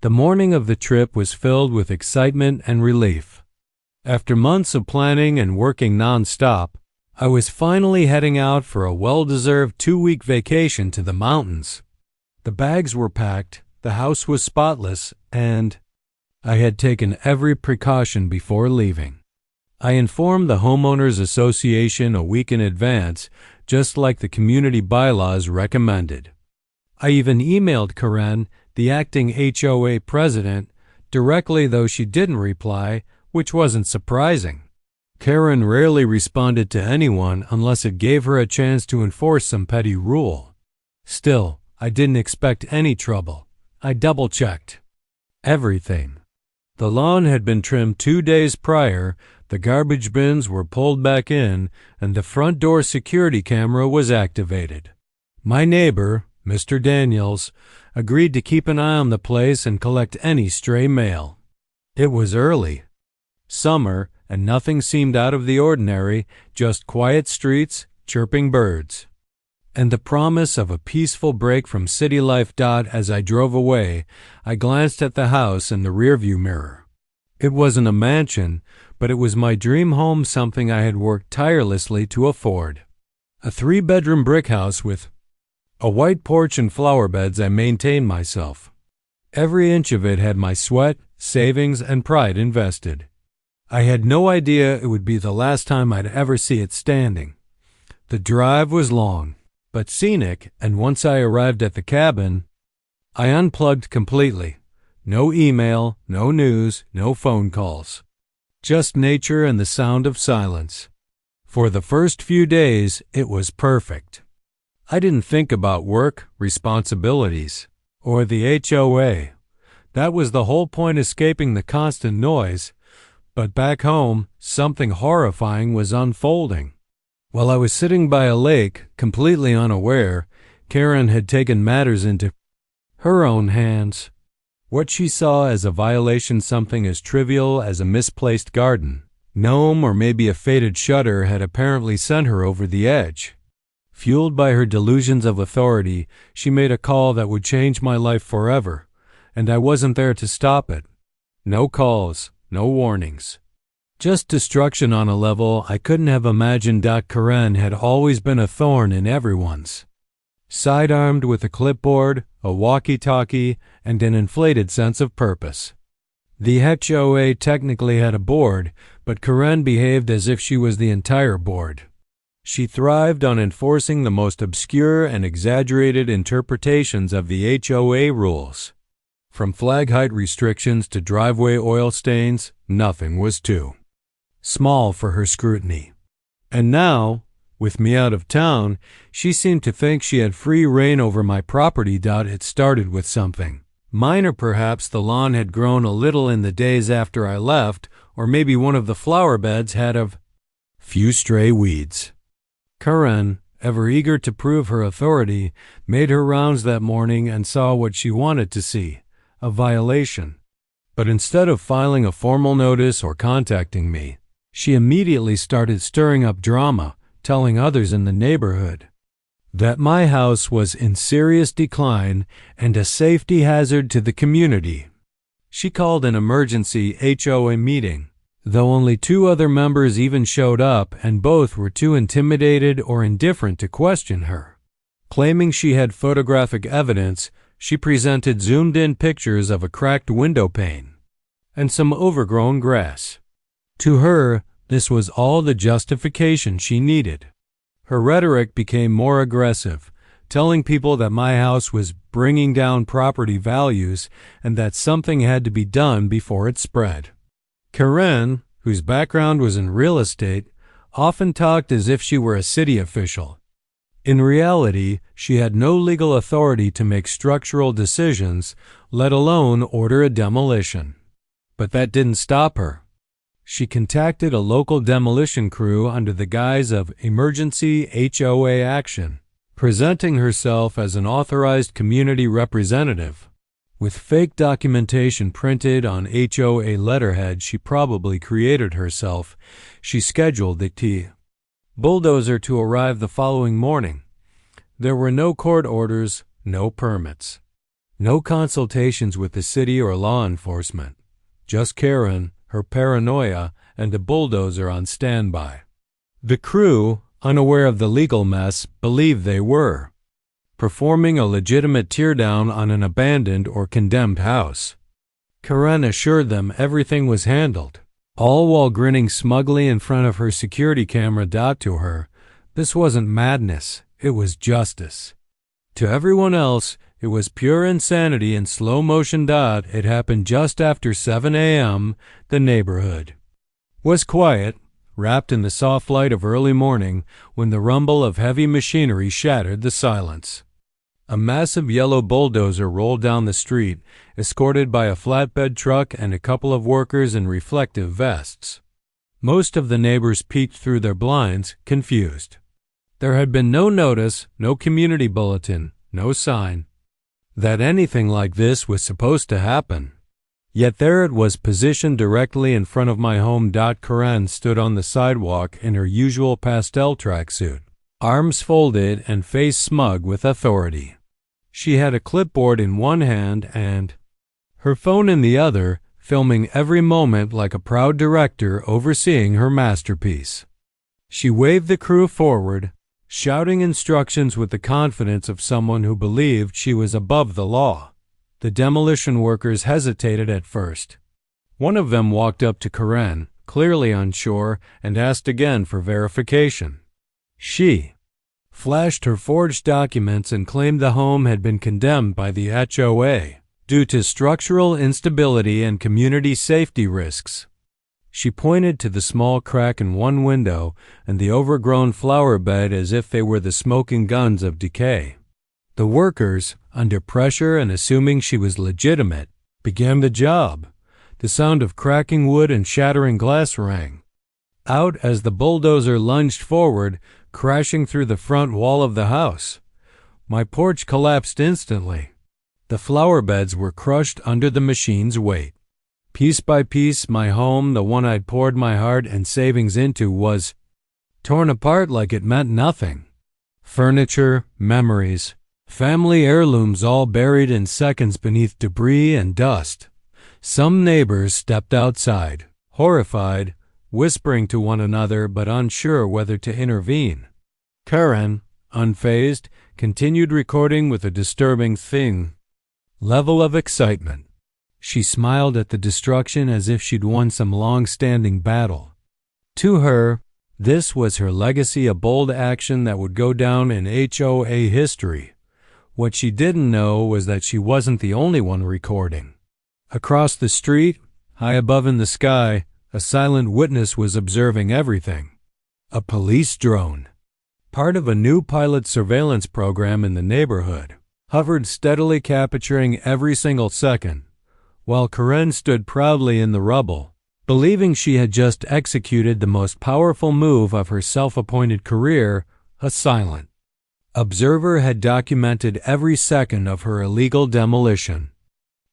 The morning of the trip was filled with excitement and relief. After months of planning and working non-stop, I was finally heading out for a well-deserved 2-week vacation to the mountains. The bags were packed, the house was spotless, and I had taken every precaution before leaving. I informed the Homeowners Association a week in advance, just like the community bylaws recommended. I even emailed Karen, the acting HOA President, directly, though she didn't reply, which wasn't surprising. Karen rarely responded to anyone unless it gave her a chance to enforce some petty rule. Still, I didn't expect any trouble. I double-checked everything. The lawn had been trimmed 2 days prior, the garbage bins were pulled back in, and the front door security camera was activated. My neighbor, Mr. Daniels, agreed to keep an eye on the place and collect any stray mail. It was early summer, and nothing seemed out of the ordinary, just quiet streets, chirping birds, and the promise of a peaceful break from city life. As I drove away, I glanced at the house in the rearview mirror. It wasn't a mansion, but it was my dream home, something I had worked tirelessly to afford. A 3-bedroom brick house with a white porch and flower beds. I maintained myself. Every inch of it had my sweat, savings, and pride invested. I had no idea it would be the last time I'd ever see it standing. The drive was long, but scenic, and once I arrived at the cabin, I unplugged completely. No email, no news, no phone calls. Just nature and the sound of silence. For the first few days, it was perfect. I didn't think about work, responsibilities, or the HOA. That was the whole point, escaping the constant noise. But back home, something horrifying was unfolding. While I was sitting by a lake, completely unaware, Karen had taken matters into her own hands. What she saw as a violation, something as trivial as a misplaced garden gnome or maybe a faded shutter, had apparently sent her over the edge. Fueled by her delusions of authority, she made a call that would change my life forever, and I wasn't there to stop it. No calls. No warnings. Just destruction on a level I couldn't have imagined. Karen had always been a thorn in everyone's. Sidearmed with a clipboard, a walkie-talkie, and an inflated sense of purpose. The HOA technically had a board, but Karen behaved as if she was the entire board. She thrived on enforcing the most obscure and exaggerated interpretations of the HOA rules. From flag height restrictions to driveway oil stains, nothing was too small for her scrutiny. And now, with me out of town, she seemed to think she had free reign over my property. It started with something minor, perhaps the lawn had grown a little in the days after I left, or maybe one of the flower beds had a few stray weeds. Karen, ever eager to prove her authority, made her rounds that morning and saw what she wanted to see. A violation. But instead of filing a formal notice or contacting me, she immediately started stirring up drama, telling others in the neighborhood that my house was in serious decline and a safety hazard to the community. She called an emergency HOA meeting, though only 2 other members even showed up, and both were too intimidated or indifferent to question her. Claiming she had photographic evidence, she presented zoomed-in pictures of a cracked window pane and some overgrown grass. To her, this was all the justification she needed. Her rhetoric became more aggressive, telling people that my house was bringing down property values and that something had to be done before it spread. Karen, whose background was in real estate, often talked as if she were a city official. In reality, she had no legal authority to make structural decisions, let alone order a demolition. But that didn't stop her. She contacted a local demolition crew under the guise of emergency HOA action, presenting herself as an authorized community representative. With fake documentation printed on HOA letterhead she probably created herself, she scheduled the bulldozer to arrive the following morning. There were no court orders, no permits. No consultations with the city or law enforcement. Just Karen, her paranoia, and a bulldozer on standby. The crew, unaware of the legal mess, believed they were performing a legitimate teardown on an abandoned or condemned house. Karen assured them everything was handled, all while grinning smugly in front of her security camera. To her, this wasn't madness, it was justice. To everyone else, it was pure insanity in slow motion. It happened just after 7 a.m. The neighborhood was quiet, wrapped in the soft light of early morning, when the rumble of heavy machinery shattered the silence. A massive yellow bulldozer rolled down the street, escorted by a flatbed truck and a couple of workers in reflective vests. Most of the neighbors peeked through their blinds, confused. There had been no notice, no community bulletin, no sign that anything like this was supposed to happen. Yet there it was, positioned directly in front of my home. Karen stood on the sidewalk in her usual pastel tracksuit, arms folded and face smug with authority. She had a clipboard in one hand and her phone in the other, filming every moment like a proud director overseeing her masterpiece. She waved the crew forward, shouting instructions with the confidence of someone who believed she was above the law. The demolition workers hesitated at first. One of them walked up to Karen, clearly unsure, and asked again for verification. She flashed her forged documents and claimed the home had been condemned by the HOA due to structural instability and community safety risks. She pointed to the small crack in one window and the overgrown flower bed as if they were the smoking guns of decay. The workers, under pressure and assuming she was legitimate, began the job. The sound of cracking wood and shattering glass rang out as the bulldozer lunged forward, crashing through the front wall of the house. My porch collapsed instantly. The flower beds were crushed under the machine's weight. Piece by piece, my home, the one I'd poured my heart and savings into, was torn apart like it meant nothing. Furniture, memories, family heirlooms all buried in seconds beneath debris and dust. Some neighbors stepped outside, horrified, whispering to one another but unsure whether to intervene. Karen, unfazed, continued recording with a disturbing level of excitement. She smiled at the destruction as if she'd won some long-standing battle. To her, this was her legacy, a bold action that would go down in HOA history. What she didn't know was that she wasn't the only one recording. Across the street, high above in the sky, a silent witness was observing everything. A police drone, part of a new pilot surveillance program in the neighborhood, hovered steadily, capturing every single second, while Karen stood proudly in the rubble, believing she had just executed the most powerful move of her self-appointed career. A silent observer had documented every second of her illegal demolition.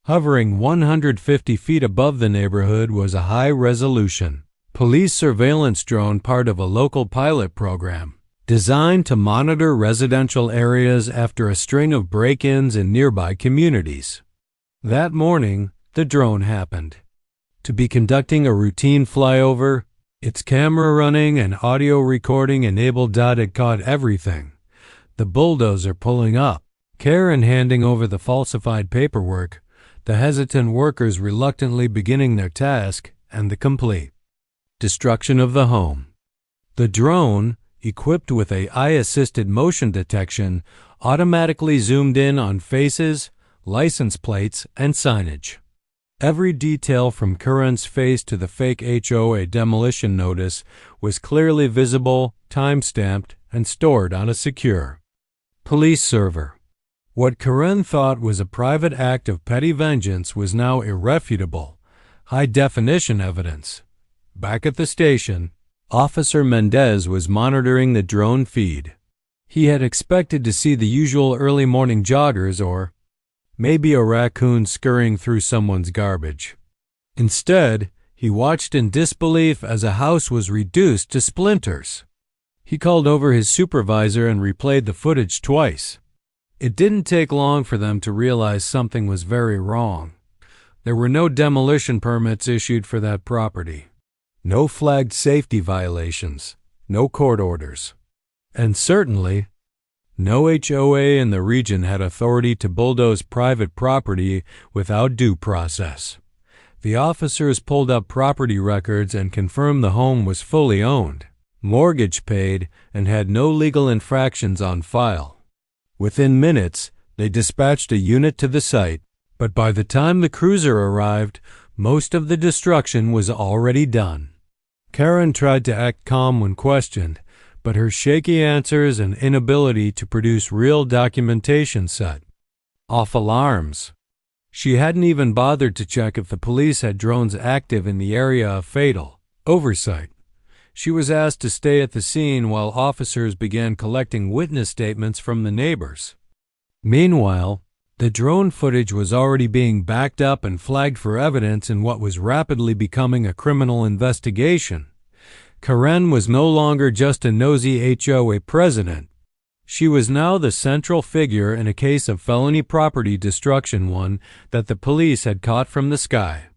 Hovering 150 feet above the neighborhood was a high-resolution police surveillance drone, part of a local pilot program designed to monitor residential areas after a string of break-ins in nearby communities. That morning, the drone happened to be conducting a routine flyover, its camera running and audio recording enabled. It caught everything: the bulldozer pulling up, Karen handing over the falsified paperwork, the hesitant workers reluctantly beginning their task, and the complete destruction of the home. The drone, equipped with AI-assisted motion detection, automatically zoomed in on faces, license plates, and signage. Every detail from Karen's face to the fake HOA demolition notice was clearly visible, time-stamped, and stored on a secure police server. What Karen thought was a private act of petty vengeance was now irrefutable, high-definition evidence. Back at the station, Officer Mendez was monitoring the drone feed. He had expected to see the usual early morning joggers or maybe a raccoon scurrying through someone's garbage. Instead, he watched in disbelief as a house was reduced to splinters. He called over his supervisor and replayed the footage twice. It didn't take long for them to realize something was very wrong. There were no demolition permits issued for that property, no flagged safety violations, no court orders, and certainly no HOA in the region had authority to bulldoze private property without due process. The officers pulled up property records and confirmed the home was fully owned, mortgage paid, and had no legal infractions on file. Within minutes, they dispatched a unit to the site, but by the time the cruiser arrived, most of the destruction was already done. Karen tried to act calm when questioned, but her shaky answers and inability to produce real documentation set off alarms. She hadn't even bothered to check if the police had drones active in the area of fatal oversight. She was asked to stay at the scene while officers began collecting witness statements from the neighbors. Meanwhile, the drone footage was already being backed up and flagged for evidence in what was rapidly becoming a criminal investigation. Karen was no longer just a nosy HOA president. She was now the central figure in a case of felony property destruction, one that the police had caught from the sky.